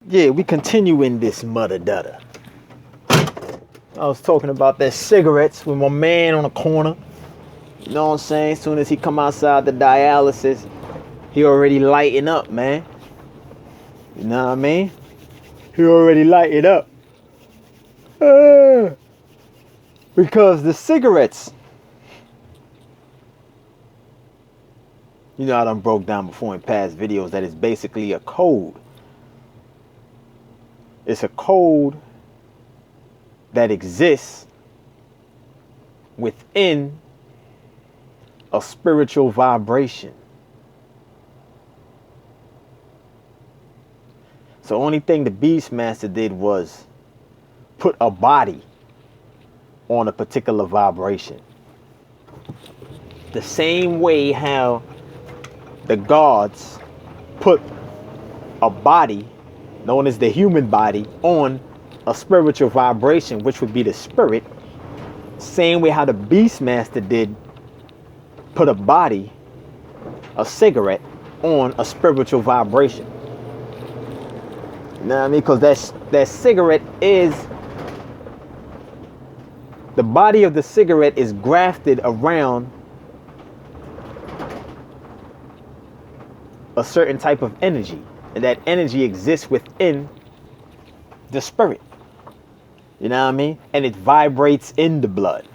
Yeah, we continue in this mudda dudda. I was talking about that cigarettes with my man on the corner. You know what I'm saying? As soon as he come outside the dialysis, he already lighting up, man. You know what I mean? He already lighting up. Because the cigarettes, you know, I done broke down before in past videos that it's basically a code. It's a code that exists within a spiritual vibration. So the only thing the Beastmaster did was put a body on a particular vibration. The same way how the gods put a body known as the human body on a spiritual vibration, which would be the spirit. Same way how the Beastmaster did put a body, a cigarette, on a spiritual vibration. You know what I mean? Because that cigarette is, the body of the cigarette is grafted around a certain type of energy. And that energy exists within the spirit. You know what I mean? And it vibrates in the blood.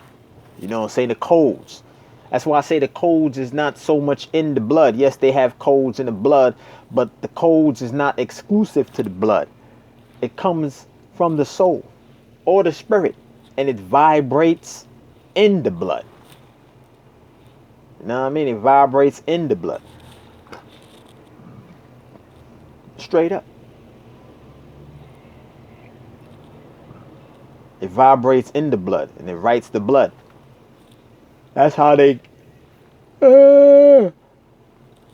You know what I'm saying? The codes. That's why I say the codes is not so much in the blood. Yes, they have codes in the blood, but the codes is not exclusive to the blood. It comes from the soul or the spirit, and it vibrates in the blood. You know what I mean? It vibrates in the blood. Straight up. It vibrates in the blood and it writes the blood. That's how they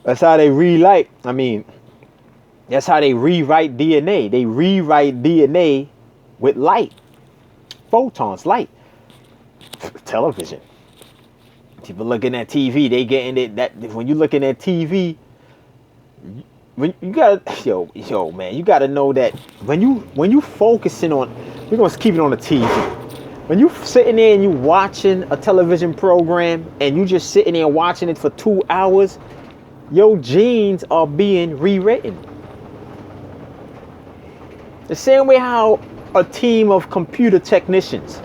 relight. I mean, that's how they rewrite DNA. They rewrite DNA with light. Photons, light. Television. People looking at TV, they getting it. That when you looking at TV, when you gotta, yo, man, you gotta know that when you focusing on, we're gonna keep it on the TV. When you sitting there and you watching a television program and you just sitting there watching it for 2 hours, your genes are being rewritten. The same way how a team of computer technicians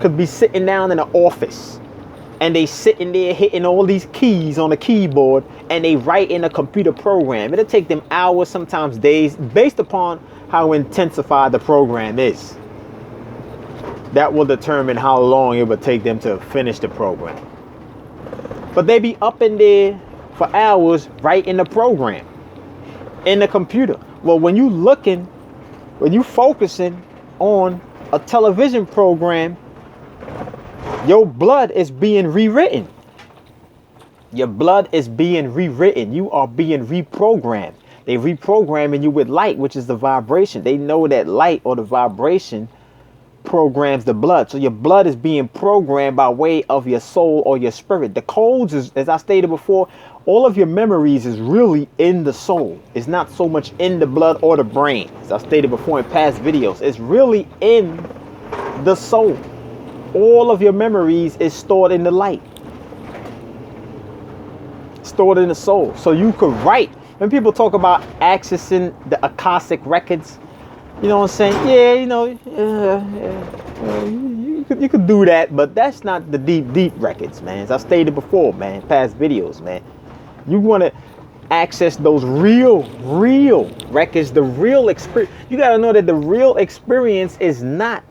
could be sitting down in an office and they sitting there hitting all these keys on a keyboard and they write in a computer program. It'll take them hours, sometimes days, based upon how intensified the program is. That will determine how long it would take them to finish the program. But they be up in there for hours writing the program in the computer. Well, when you focusing on a television program, your blood is being rewritten. Your blood is being rewritten. You are being reprogrammed. They reprogramming you with light, which is the vibration. They know that light or the vibration programs the blood. So your blood is being programmed by way of your soul or your spirit. The codes is, as I stated before, all of your memories is really in the soul. It's not so much in the blood or the brain. As I stated before in past videos, it's really in the soul. All of your memories is stored in the light. Stored in the soul. So you could write. When people talk about accessing the Akashic records, you know what I'm saying? Yeah, you know, you could do that, but that's not the deep records, man. As I stated before, man, past videos, man. You want to access those real records, the real experience. You got to know that the real experience is not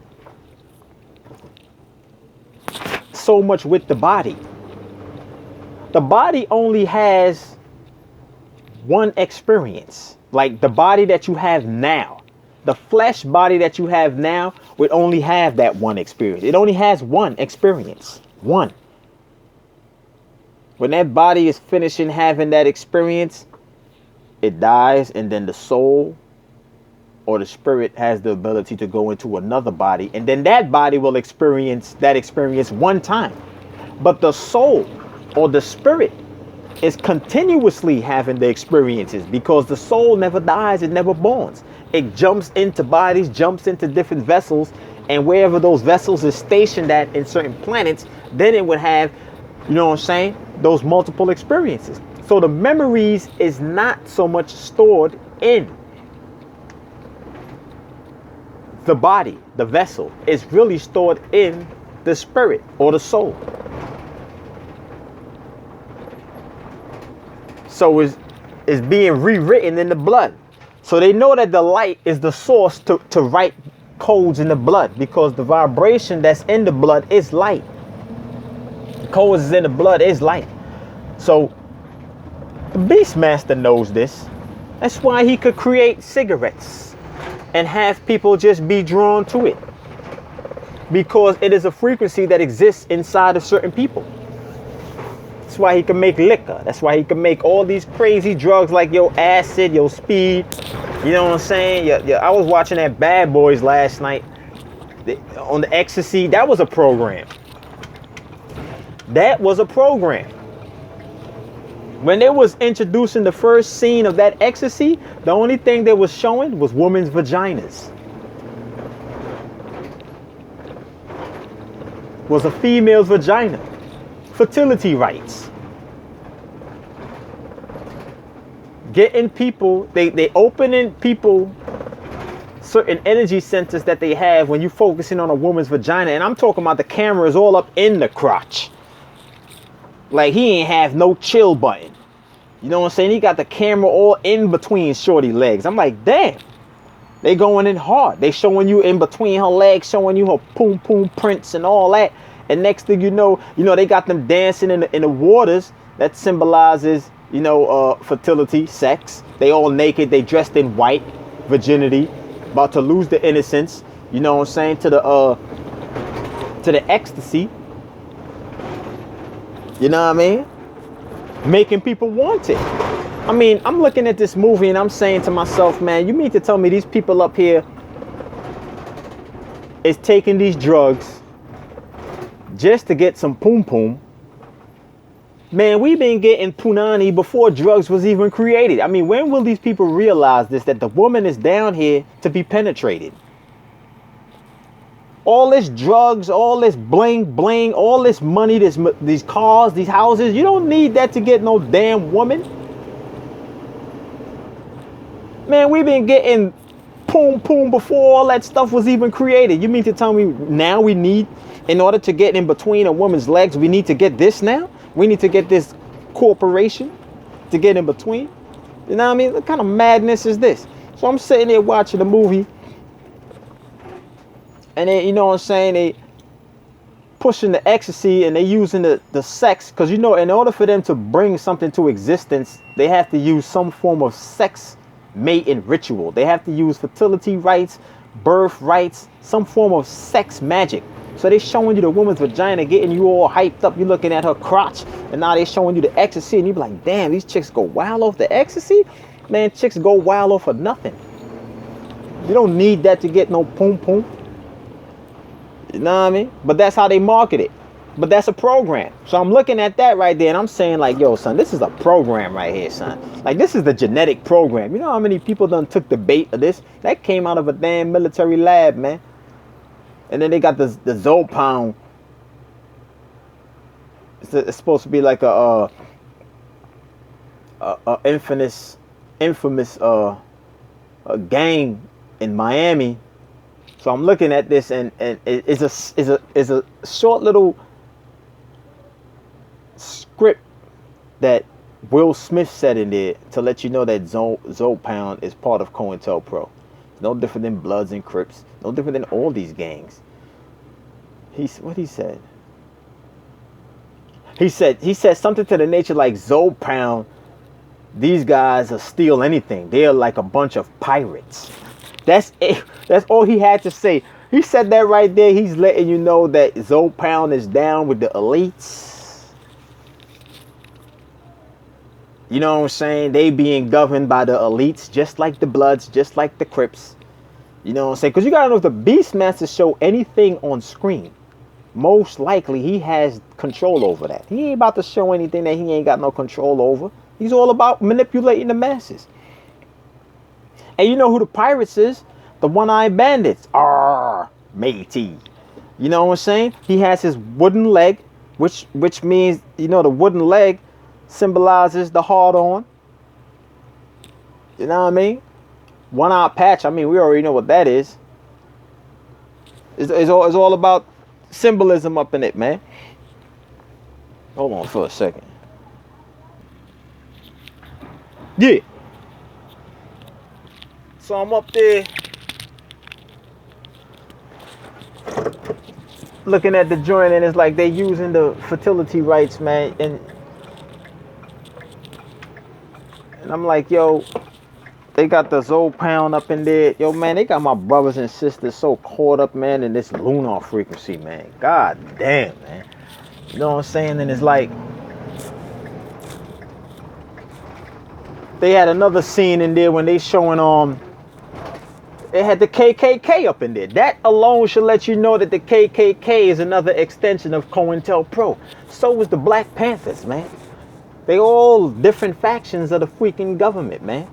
so much with the body. The body only has one experience. Like the body that you have now. The flesh body that you have now would only have that one experience. It only has one experience. One. When that body is finishing having that experience, it dies, and then the soul or the spirit has the ability to go into another body, and then that body will experience that experience one time. But the soul or the spirit is continuously having the experiences, because the soul never dies, it never borns. It jumps into bodies, jumps into different vessels, and wherever those vessels is stationed at in certain planets, then it would have, you know what I'm saying, those multiple experiences. So the memories is not so much stored in the body, the vessel. It's really stored in the spirit or the soul. So it's being rewritten in the blood. So they know that the light is the source to write codes in the blood, because the vibration that's in the blood is light. The codes in the blood is light. So the Beastmaster knows this. That's why he could create cigarettes and have people just be drawn to it, because it is a frequency that exists inside of certain people. That's why he can make liquor. That's why he can make all these crazy drugs like your acid, your speed. You know what I'm saying? I was watching that Bad Boys last night on the ecstasy. That was a program. That was a program. When they was introducing the first scene of that ecstasy, the only thing they was showing was women's vaginas. Was a female's vagina. Fertility rights. Getting people, they opening people certain energy centers that they have when you're focusing on a woman's vagina. And I'm talking about the camera is all up in the crotch. Like he ain't have no chill button. You know what I'm saying? He got the camera all in between shorty legs. I'm like, damn. They going in hard. They showing you in between her legs, showing you her poom poom prints and all that. And next thing you know, they got them dancing in the waters. That symbolizes, fertility, sex. They all naked. They dressed in white, virginity, about to lose the innocence. You know what I'm saying? To the ecstasy. You know what I mean? Making people want it. I mean, I'm looking at this movie and I'm saying to myself, man, you mean to tell me these people up here is taking these drugs just to get some poom poom? Man, we've been getting punani before drugs was even created. I mean, when will these people realize this, that the woman is down here to be penetrated? All this drugs, all this bling bling, all this money, these cars, these houses, you don't need that to get no damn woman. Man, we've been getting poom poom before all that stuff was even created. You mean to tell me now we need, in order to get in between a woman's legs, we need to get this now? We need to get this corporation to get in between? You know what I mean? What kind of madness is this? So I'm sitting there watching the movie. And they, you know what I'm saying, they pushing the ecstasy and they using the sex. Because, in order for them to bring something to existence, they have to use some form of sex mating ritual. They have to use fertility rites, birth rites, some form of sex magic. So they showing you the woman's vagina, getting you all hyped up. You're looking at her crotch. And now they showing you the ecstasy. And you be like, damn, these chicks go wild off the ecstasy? Man, chicks go wild off of nothing. You don't need that to get no poom poom. You know what I mean? But that's how they market it. But that's a program. So I'm looking at that right there and I'm saying like, yo, son, this is a program right here, son. Like, this is the genetic program. You know how many people done took the bait of this? That came out of a damn military lab, man. And then they got the Zopound. It's supposed to be like a infamous gang in Miami. So I'm looking at this, and it's a short little script that Will Smith said in there to let you know that Zopound is part of COINTELPRO. No different than Bloods and Crips. No different than all these gangs. What he said? He said something to the nature like Zopound. These guys will steal anything. They're like a bunch of pirates. That's it. That's all he had to say. He said that right there. He's letting you know that Zopound is down with the elites. You know what I'm saying? They being governed by the elites, just like the Bloods, just like the Crips. You know what I'm saying? Because you got to know, if the Beastmaster show anything on screen, most likely he has control over that. He ain't about to show anything that he ain't got no control over. He's all about manipulating the masses. And you know who the pirates is? The one-eyed bandits. Arr, matey. You know what I'm saying? He has his wooden leg, which means, you know, the wooden leg symbolizes the hard on. You know what I mean? One-eyed patch, I mean, we already know what that is. It's all about symbolism up in it, man. Hold on for a second. Yeah. So I'm up there looking at the joint, and it's like they using the fertility rights, man. And I'm like, yo, they got the Zoe pound up in there. Yo, man, they got my brothers and sisters so caught up, man, in this lunar frequency, man. God damn, man. You know what I'm saying? And it's like, they had another scene in there when they showing, they had the KKK up in there. That alone should let you know that the KKK is another extension of COINTELPRO. So was the Black Panthers, man. They all different factions of the freaking government, man.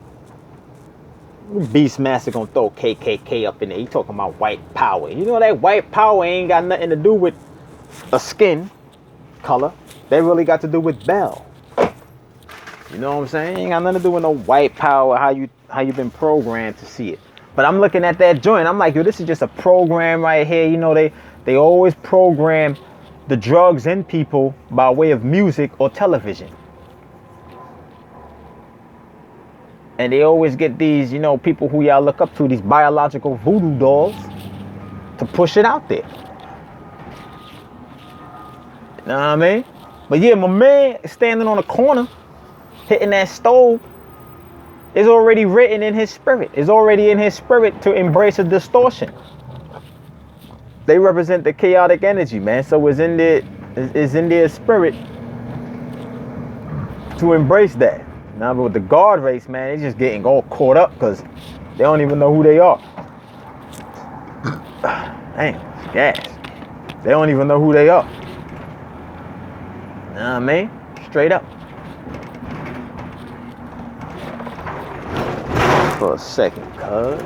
Beastmaster gonna throw KKK up in there. He talking about white power. You know that white power ain't got nothing to do with a skin color. They really got to do with Bell. You know what I'm saying? Ain't got nothing to do with no white power. How you been programmed to see it. But I'm looking at that joint. I'm like, yo, this is just a program right here. You know, they always program the drugs in people by way of music or television. And they always get these, you know, people who y'all look up to, these biological voodoo dolls, to push it out there. You know what I mean? But yeah, my man standing on the corner, hitting that stove, is already written in his spirit. It's already in his spirit to embrace a distortion. They represent the chaotic energy, man. So it's in their spirit to embrace that. Now, but with the guard race, man, they just getting all caught up because they don't even know who they are. Damn, gas. They don't even know who they are. You know what I mean? Straight up. For a second, cuz.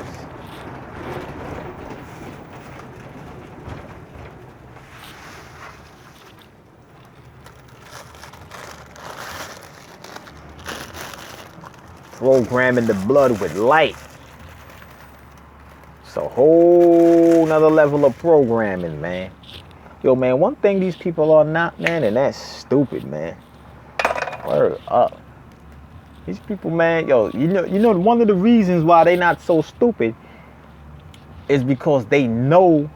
Programming the blood with light. It's a whole nother level of programming, man. Yo, man, one thing these people are not, man, and that's stupid, man. Word up. These people, man, yo, you know, one of the reasons why they not so stupid is because they know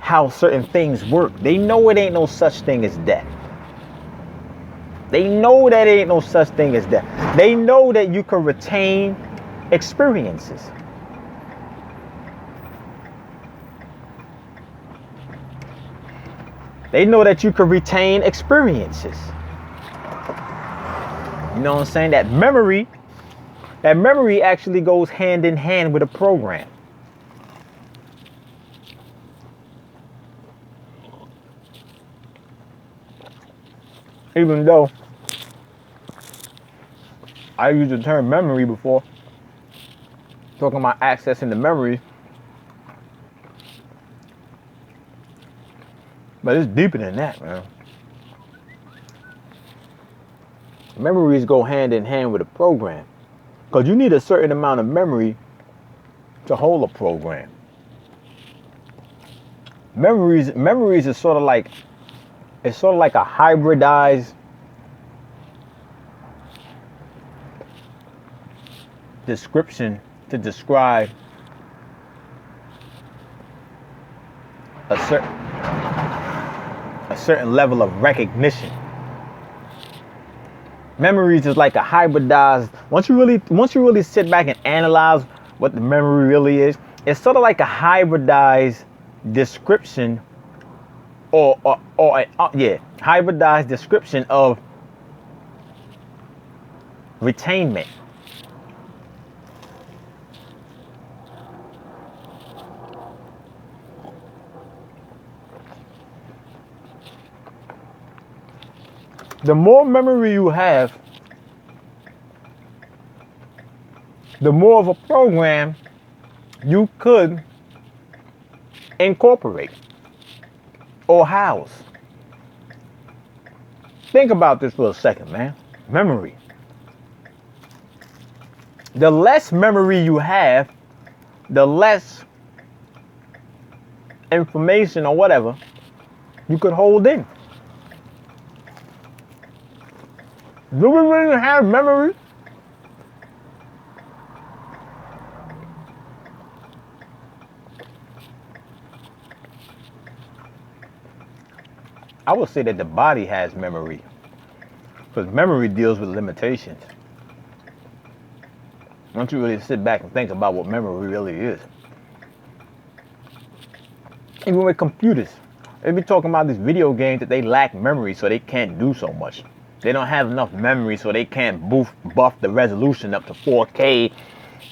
how certain things work. They know it ain't no such thing as death. They know that ain't no such thing as death. They know that you can retain experiences. They know that you can retain experiences. You know what I'm saying? That memory actually goes hand in hand with a program. Even though I used the term memory before, talking about accessing the memory, but it's deeper than that, man. Memories go hand in hand with a program, because you need a certain amount of memory to hold a program. Memories is sort of like a hybridized description to describe a certain level of recognition. Memories is like a hybridized. Once you really sit back and analyze what the memory really is, it's sort of like a hybridized description, hybridized description of retainment. The more memory you have, the more of a program you could incorporate or house. Think about this for a second, man. Memory. The less memory you have, the less information or whatever you could hold in. Do we really have memory? I would say that the body has memory, because memory deals with limitations. Don't you really sit back and think about what memory really is? Even with computers, they be talking about these video games that they lack memory, so they can't do so much. They don't have enough memory, so they can't buff the resolution up to 4K.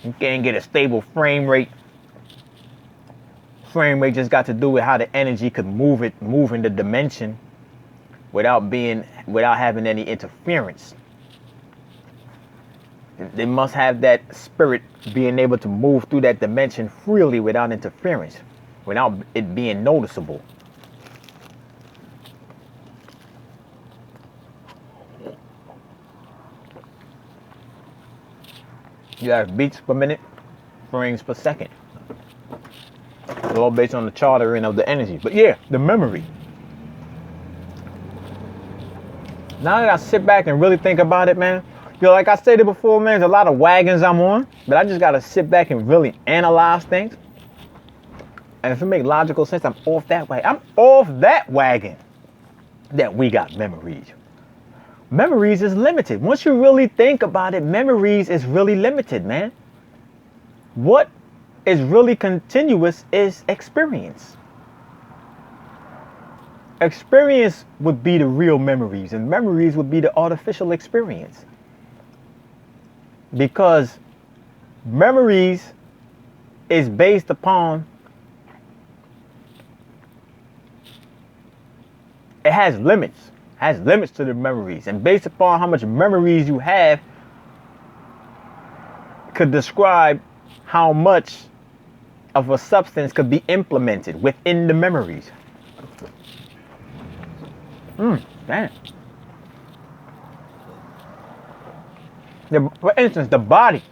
You can't get a stable frame rate. Frame rate just got to do with how the energy could move in the dimension without having any interference. They must have that spirit being able to move through that dimension freely without interference, without it being noticeable. You have beats per minute, frames per second. It's all based on the chartering of the energy. But yeah, the memory. Now that I sit back and really think about it, man, like I stated before, man, there's a lot of wagons I'm on, but I just got to sit back and really analyze things. And if it makes logical sense, I'm off that way. I'm off that wagon that we got memories. Memories is limited. Once you really think about it, memories is really limited, man. What is really continuous is experience. Experience would be the real memories, and memories would be the artificial experience. Because memories is based upon, it has limits to the memories, and based upon how much memories you have could describe how much of a substance could be implemented within the memories. Damn. For instance, the body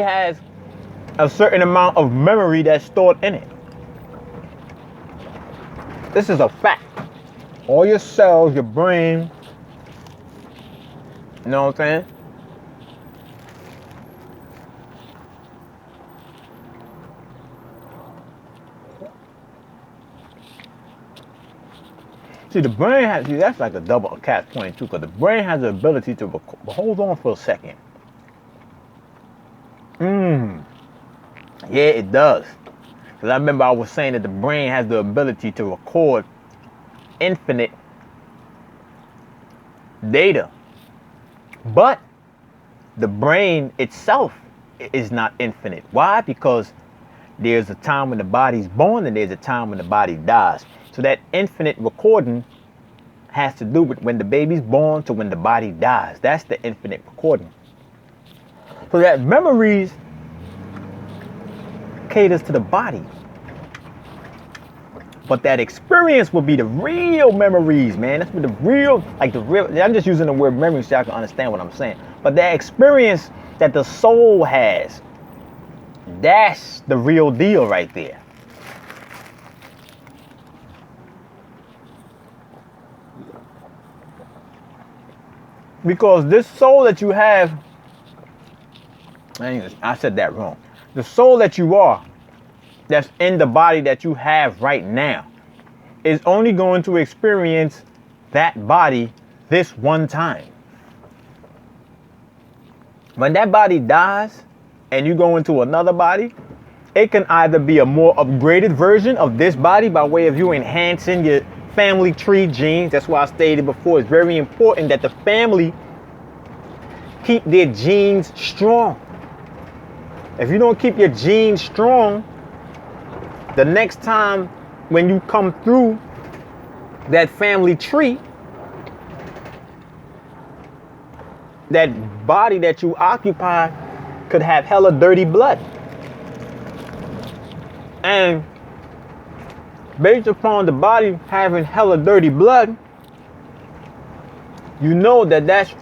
has a certain amount of memory that's stored in it. This is a fact. All your cells, your brain, you know what I'm saying? See, the brain has, that's like a double catch 22, because the brain has the ability to record. But hold on for a second. Yeah, it does. Because I remember I was saying that the brain has the ability to record infinite data. But the brain itself is not infinite. Why? Because there's a time when the body's born and there's a time when the body dies. So that infinite recording has to do with when the baby's born to when the body dies. That's the infinite recording. So that memories caters to the body. But that experience will be the real memories, man. That's what the real, I'm just using the word memory so y'all can understand what I'm saying. But that experience that the soul has, that's the real deal right there. Because this soul that you have, I said that wrong. The soul that you are, that's in the body that you have right now, is only going to experience that body this one time. When that body dies and you go into another body, it can either be a more upgraded version of this body by way of you enhancing your family tree genes. That's why I stated before, it's very important that the family keep their genes strong. If you don't keep your genes strong, the next time when you come through that family tree, that body that you occupy could have hella dirty blood. And based upon the body having hella dirty blood, you know that that's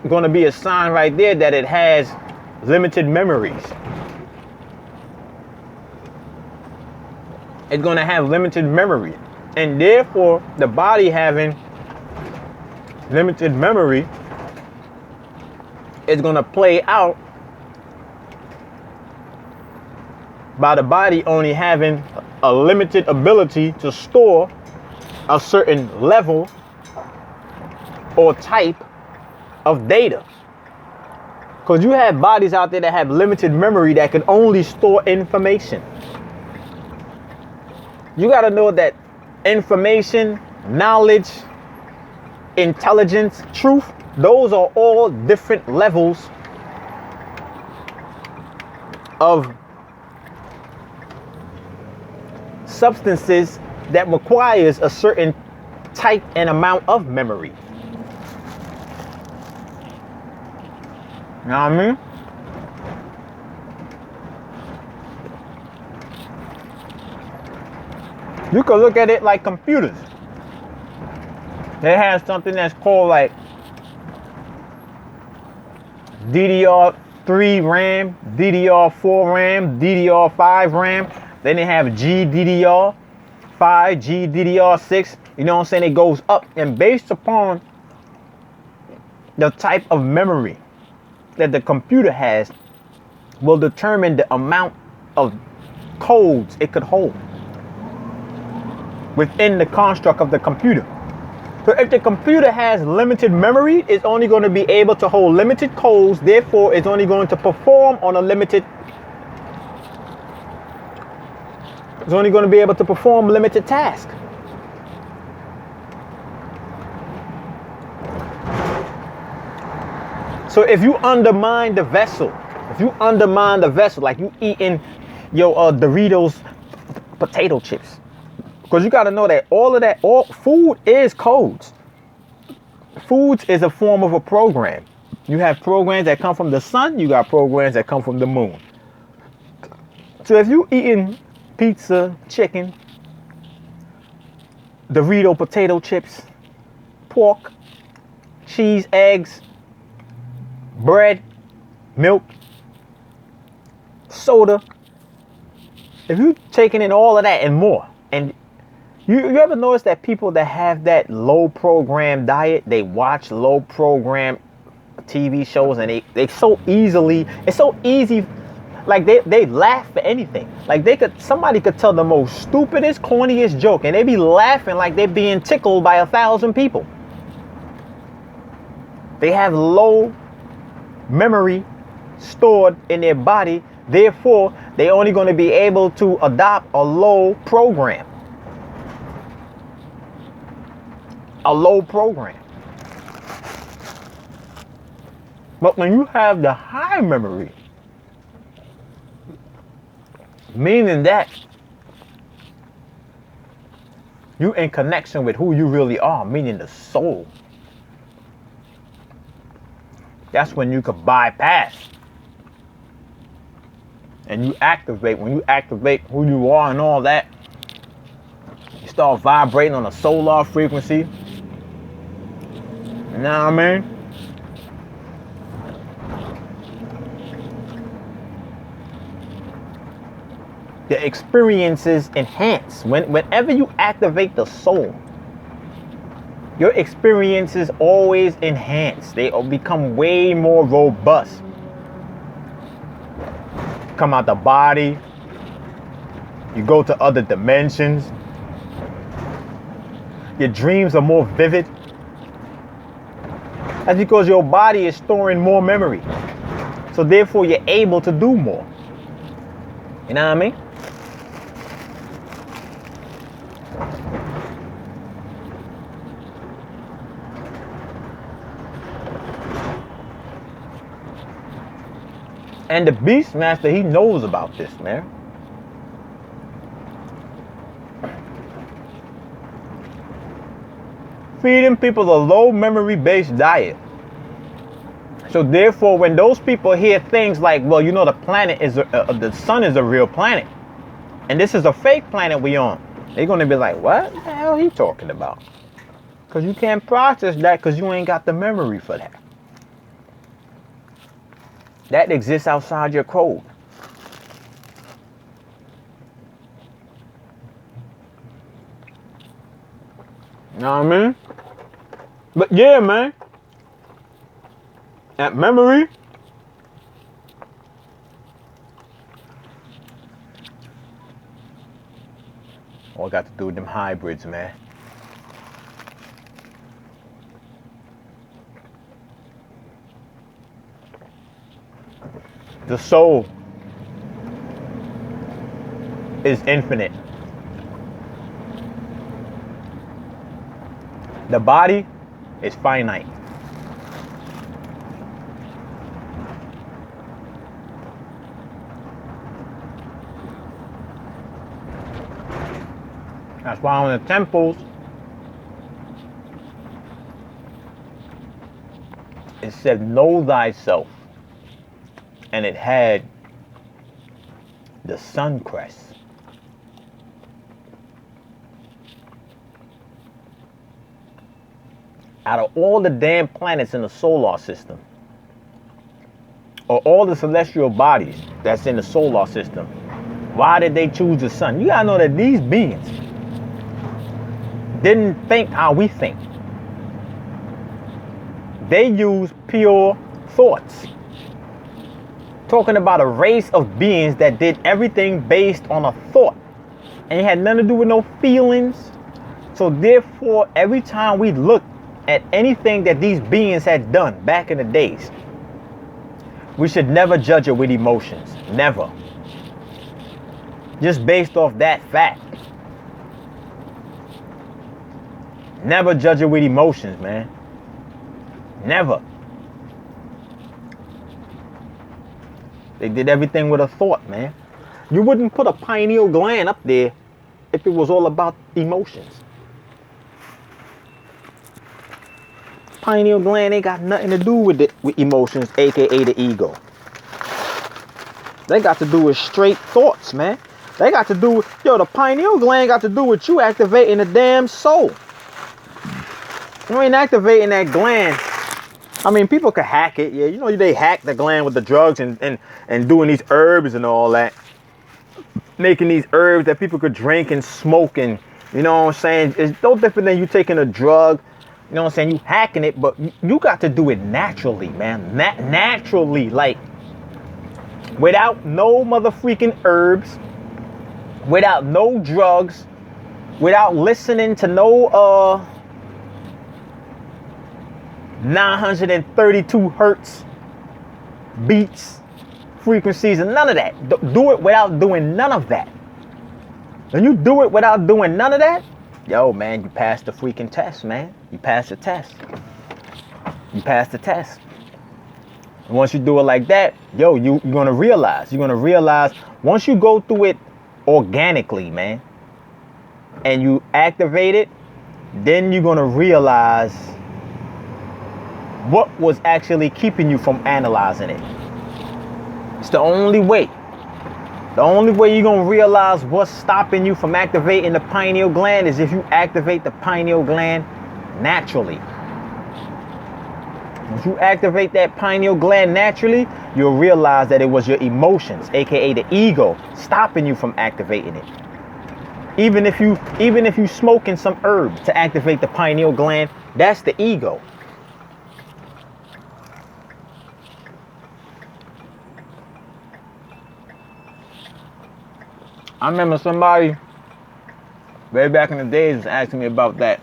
going to be a sign right there that it has limited memories. It's going to have limited memory. And therefore, the body having limited memory is going to play out by the body only having a limited ability to store a certain level or type of data. Because you have bodies out there that have limited memory that can only store information. You got to know that information, knowledge, intelligence, truth, those are all different levels of substances that requires a certain type and amount of memory. You know what I mean? You could look at it like computers. They have something that's called like DDR3 RAM, DDR4 RAM, DDR5 RAM. Then they have GDDR5, GDDR6. You know what I'm saying? It goes up. And based upon the type of memory that the computer has will determine the amount of codes it could hold within the construct of the computer. So if the computer has limited memory, it's only going to be able to hold limited codes. Therefore, it's only going to perform on a limited. It's only going to be able to perform limited tasks. So if you undermine the vessel, like you eating your Doritos potato chips, because you got to know that all food is codes. Food is a form of a program. You have programs that come from the sun. You got programs that come from the moon. So if you eating pizza, chicken, Dorito potato chips, pork, cheese, eggs, bread, milk, soda, if you taking in all of that and more, and you ever notice that people that have that low program diet, they watch low program TV shows and it's so easy, like they laugh for anything. Like somebody could tell the most stupidest, corniest joke and they be laughing like they're being tickled by 1,000 people. They have low memory stored in their body, therefore they only going to be able to adopt a low program. But when you have the high memory, meaning that you in connection with who you really are, meaning the soul, that's when you could bypass and you activate. When you activate who you are and all that, you start vibrating on a solar frequency. You know what I mean? The experiences enhance. Whenever you activate the soul, your experiences always enhance. They become way more robust. Come out the body. You go to other dimensions. Your dreams are more vivid. That's because your body is storing more memory. So therefore you're able to do more. You know what I mean? And the Beastmaster, he knows about this, man. Feeding people a low memory based diet So therefore, when those people hear things like, well, you know, the sun is a real planet, and this is a fake planet we on, they're gonna be like, what the hell he talking about? Because you can't process that because you ain't got the memory for that. That exists outside your code. You know what I mean? But yeah, man. That memory. All I got to do with them hybrids, man. The soul is infinite. The body is finite. That's why on the temples, it said, know thyself. And it had the sun crest. Out of all the damn planets in the solar system, or all the celestial bodies that's in the solar system, why did they choose the sun? You gotta know that these beings didn't think how we think. They use pure thoughts. Talking about a race of beings that did everything based on a thought. And it had nothing to do with no feelings. So therefore, every time we look at anything that these beings had done back in the days, we should never judge it with emotions. Never. Just based off that fact. Never judge it with emotions, man. Never. They did everything with a thought, man. You wouldn't put a pineal gland up there if it was all about emotions. Pineal gland ain't got nothing to do with it, with emotions, aka the ego. They got to do with straight thoughts, man. They got to do with, the pineal gland got to do with you activating the damn soul. You ain't activating that gland. I mean, people could hack it. Yeah, they hack the gland with the drugs and doing these herbs and all that. Making these herbs that people could drink and smoke and, you know what I'm saying? It's no different than you taking a drug. You know what I'm saying? You hacking it, but you got to do it naturally, man. Naturally, like without no motherfreaking herbs, without no drugs, without listening to no 932 hertz beats, frequencies, and none of that. Do it without doing none of that. When you do it without doing none of that, yo, man, you passed the freaking test, man. You passed the test. You passed the test. And once you do it like that, yo, you're gonna realize. Once you go through it organically, man, and you activate it, then you're gonna realize what was actually keeping you from analyzing it. It's the only way. The only way you're going to realize what's stopping you from activating the pineal gland is if you activate the pineal gland naturally. If you activate that pineal gland naturally, you'll realize that it was your emotions, aka the ego, stopping you from activating it. Even if you smoking some herb to activate the pineal gland, that's the ego. I remember somebody way back in the days was asking me about that.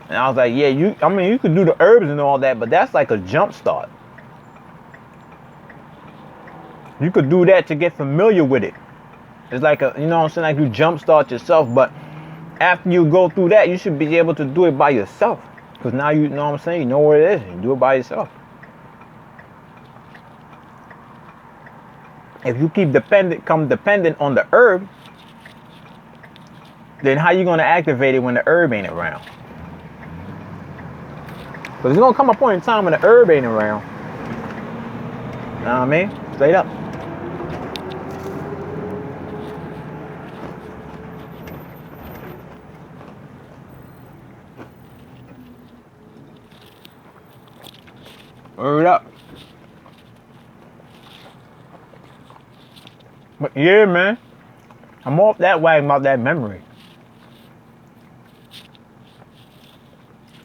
And I was like, yeah, you could do the herbs and all that, but that's like a jump start. You could do that to get familiar with it. It's like like you jump start yourself, but after you go through that, you should be able to do it by yourself. Because now you know what I'm saying, you know where it is, you do it by yourself. If you keep dependent on the herb, then how you gonna activate it when the herb ain't around? Because there's gonna come a point in time when the herb ain't around, Know what I mean? Straight up. Word up. But yeah, man. I'm off that wagon about that memory.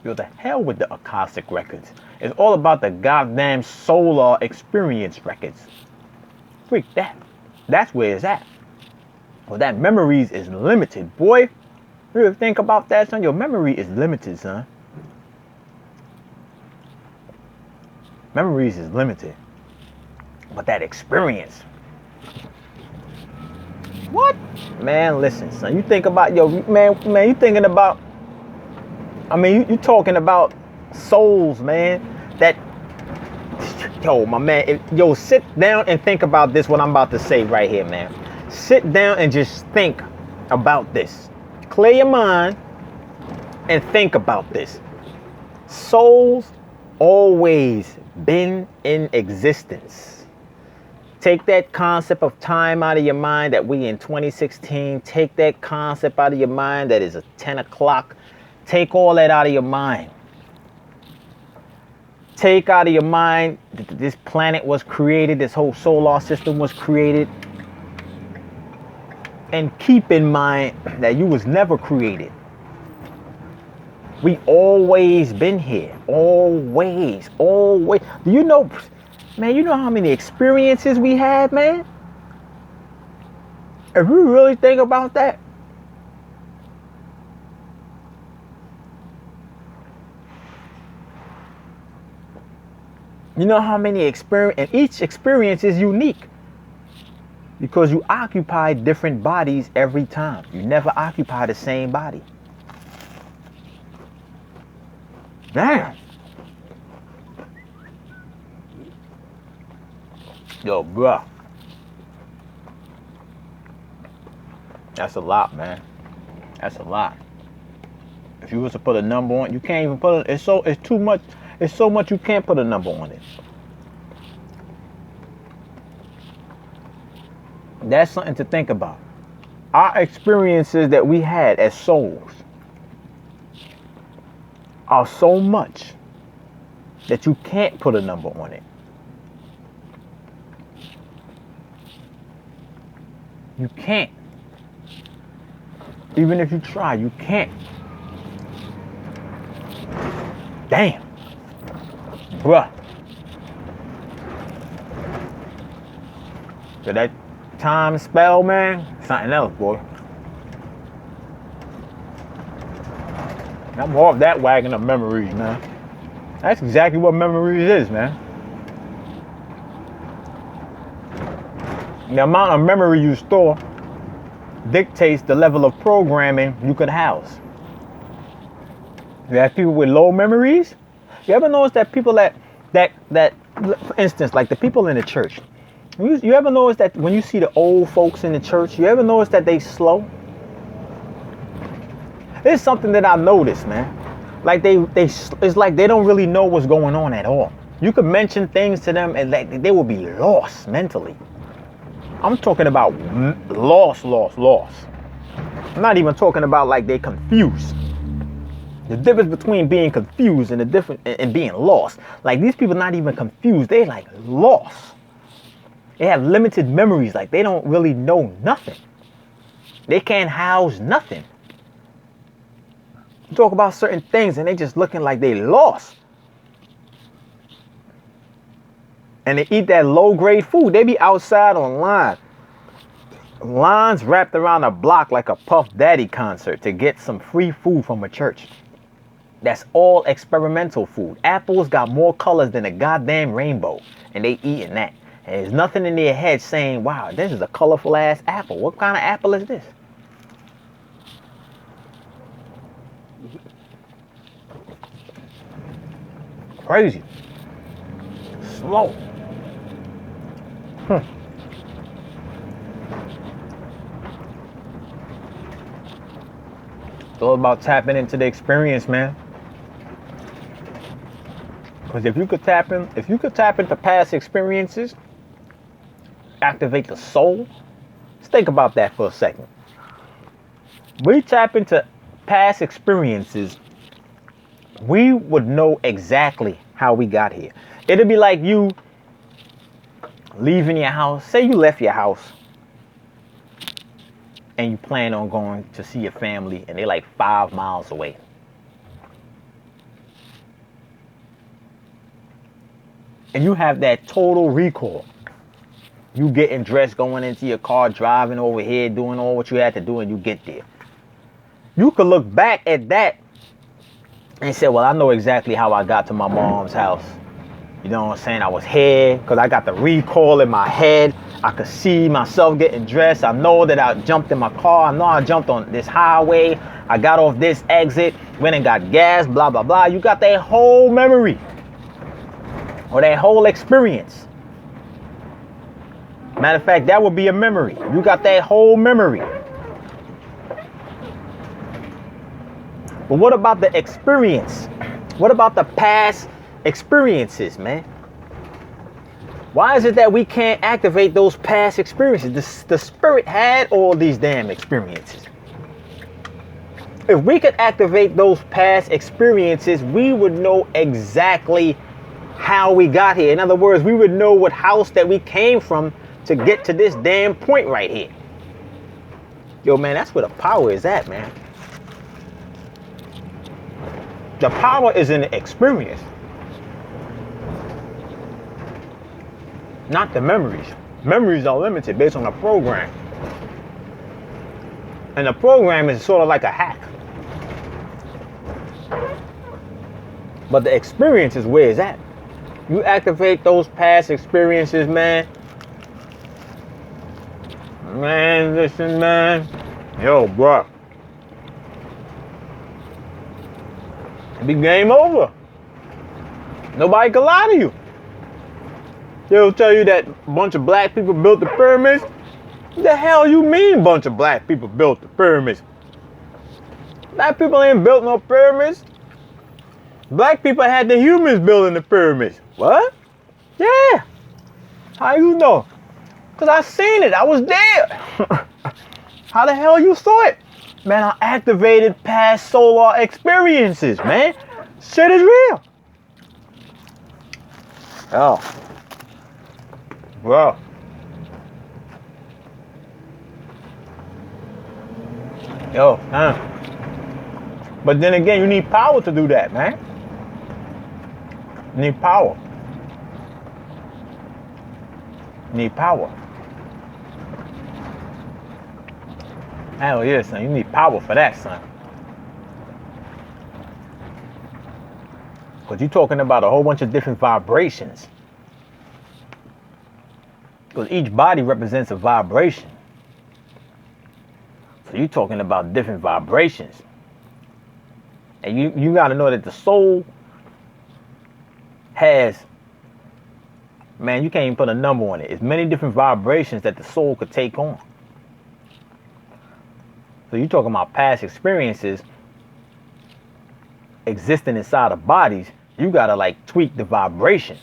Yo, the hell with the acoustic records. It's all about the goddamn solar experience records. Freak that. That's where it's at. Well, that memories is limited, boy. You ever think about that, son? Your memory is limited, son. Memories is limited. But that experience. What? Man, listen, son. You think about, man, you thinking about, you talking about souls, man. That, my man, sit down and think about this, what I'm about to say right here, man. Sit down and just think about this. Clear your mind and think about this. Souls always been in existence. Take that concept of time out of your mind that we in 2016. Take that concept out of your mind that is a 10 o'clock. Take all that out of your mind. Take out of your mind that this planet was created, this whole solar system was created. And keep in mind that you was never created. We always been here. Always. Do you know, man, you know how many experiences we had, man? If you really think about that. You know how many experience, and each experience is unique. Because you occupy different bodies every time. You never occupy the same body. Damn. Yo, bruh. That's a lot, man. That's a lot. If you was to put a number on it, you can't even put it. It's too much. It's so much you can't put a number on it. That's something to think about. Our experiences that we had as souls are so much that you can't put a number on it. You can't. Even if you try, you can't. Damn. Bruh. So that time spell, man, something else, boy. I'm off that wagon of memories, man. That's exactly what memories is, man. The amount of memory you store dictates the level of programming you could house. You have people with low memories. You ever notice that people that, for instance, like the people in the church, you ever notice that when you see the old folks in the church, you ever notice that they slow? It's something that I noticed, man. Like it's like they don't really know what's going on at all. You could mention things to them and like they will be lost mentally. I'm talking about lost. I'm not even talking about like they confused. The difference between being confused and being lost. Like these people not even confused, they like lost. They have limited memories, like they don't really know nothing. They can't house nothing. You talk about certain things and they just looking like they lost. And they eat that low grade food. They be outside on line. Lines wrapped around a block like a Puff Daddy concert to get some free food from a church. That's all experimental food. Apples got more colors than a goddamn rainbow. And they eating that. And there's nothing in their head saying, wow, this is a colorful ass apple. What kind of apple is this? Crazy. Slow. It's all about tapping into the experience, man. Because if you could tap into past experiences, activate the soul? Let's think about that for a second. We tap into past experiences, we would know exactly how we got here. It'd be like you leaving your house. Say you left your house and you plan on going to see your family and they're like 5 miles away. And you have that total recall. You getting dressed, going into your car, driving over here, doing all what you had to do, and you get there. You could look back at that and say, well, I know exactly how I got to my mom's house. You know what I'm saying? I was here because I got the recall in my head. I could see myself getting dressed. I know that I jumped in my car. I know I jumped on this highway. I got off this exit, went and got gas, blah, blah, blah. You got that whole memory or that whole experience. Matter of fact, that would be a memory. You got that whole memory. But what about the experience? What about the past experiences, man? Why is it that we can't activate those past experiences? The spirit had all these damn experiences. If we could activate those past experiences, we would know exactly how we got here. In other words, we would know what house that we came from to get to this damn point right here. Yo, man, that's where the power is at, man. The power is in the experience, not the memories. Memories are limited based on the program. And the program is sort of like a hack. But the experience is where it's at. You activate those past experiences, man. Man, listen, man. Yo, bro. It be game over. Nobody can lie to you. They'll tell you that a bunch of black people built the pyramids. What the hell you mean bunch of black people built the pyramids? Black people ain't built no pyramids. Black people had the humans building the pyramids. What? Yeah. How you know? Because I seen it. I was there. How the hell you saw it? Man, I activated past solar experiences, man. Shit is real. Oh. Well. Yo, But then again, you need power to do that, man. You need power. You need power. Hell yeah, son. You need power for that, son. Because you're talking about a whole bunch of different vibrations. Because each body represents a vibration. So you're talking about different vibrations. And you got to know that the soul has, man, you can't even put a number on it. It's many different vibrations that the soul could take on. So you're talking about past experiences existing inside of bodies. You got to like tweak the vibration.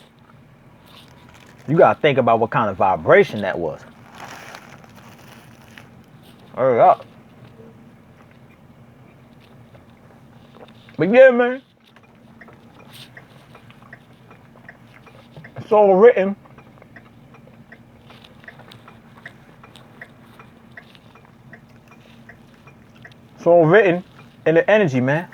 You got to think about what kind of vibration that was. Hurry up. But yeah, man. It's all written. It's all written in the energy, man.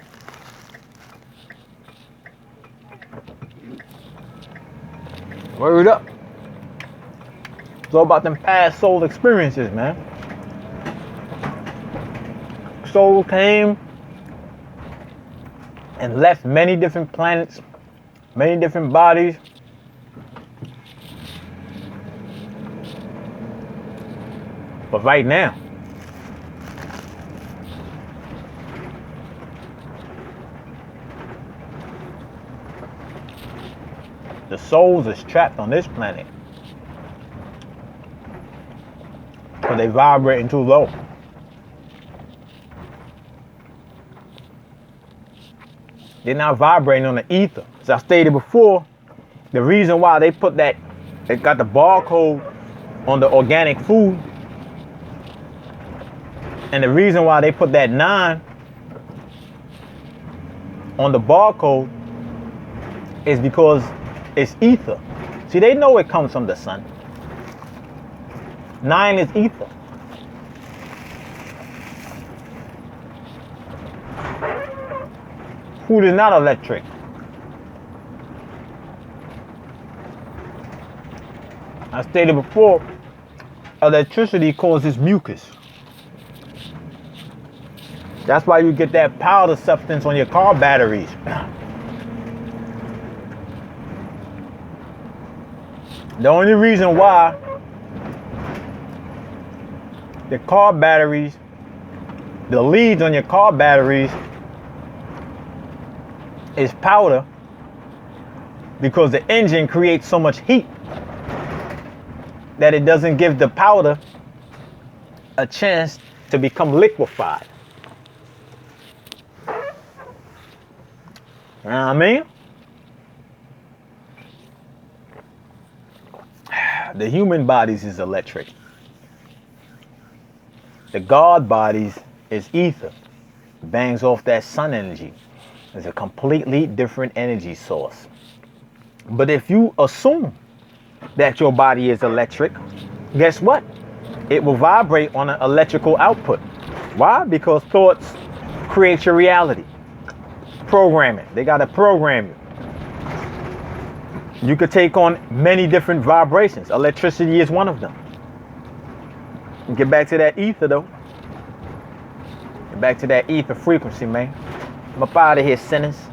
Word up. It's all about them past soul experiences, man. Soul came and left many different planets, many different bodies. But right now, the souls is trapped on this planet because they vibrating too low. They're not vibrating on the ether. As I stated before, the reason why they put that, they got the barcode on the organic food. And the reason why they put that 9 on the barcode is because it's ether. See, they know it comes from the sun. 9 is ether. Food is not electric. I stated before, electricity causes mucus. That's why you get that powder substance on your car batteries. The only reason why the car batteries, the leads on your car batteries is powder, because the engine creates so much heat that it doesn't give the powder a chance to become liquefied. You know what I mean? The human bodies is electric. The God bodies is ether. Bangs off that sun energy. It's a completely different energy source. But if you assume that your body is electric, guess what? It will vibrate on an electrical output. Why? Because thoughts create your reality. Programming. They got to program you. You could take on many different vibrations. Electricity is one of them. Get back to that ether, though. Get back to that ether frequency, man. I'm up out of here, sinners.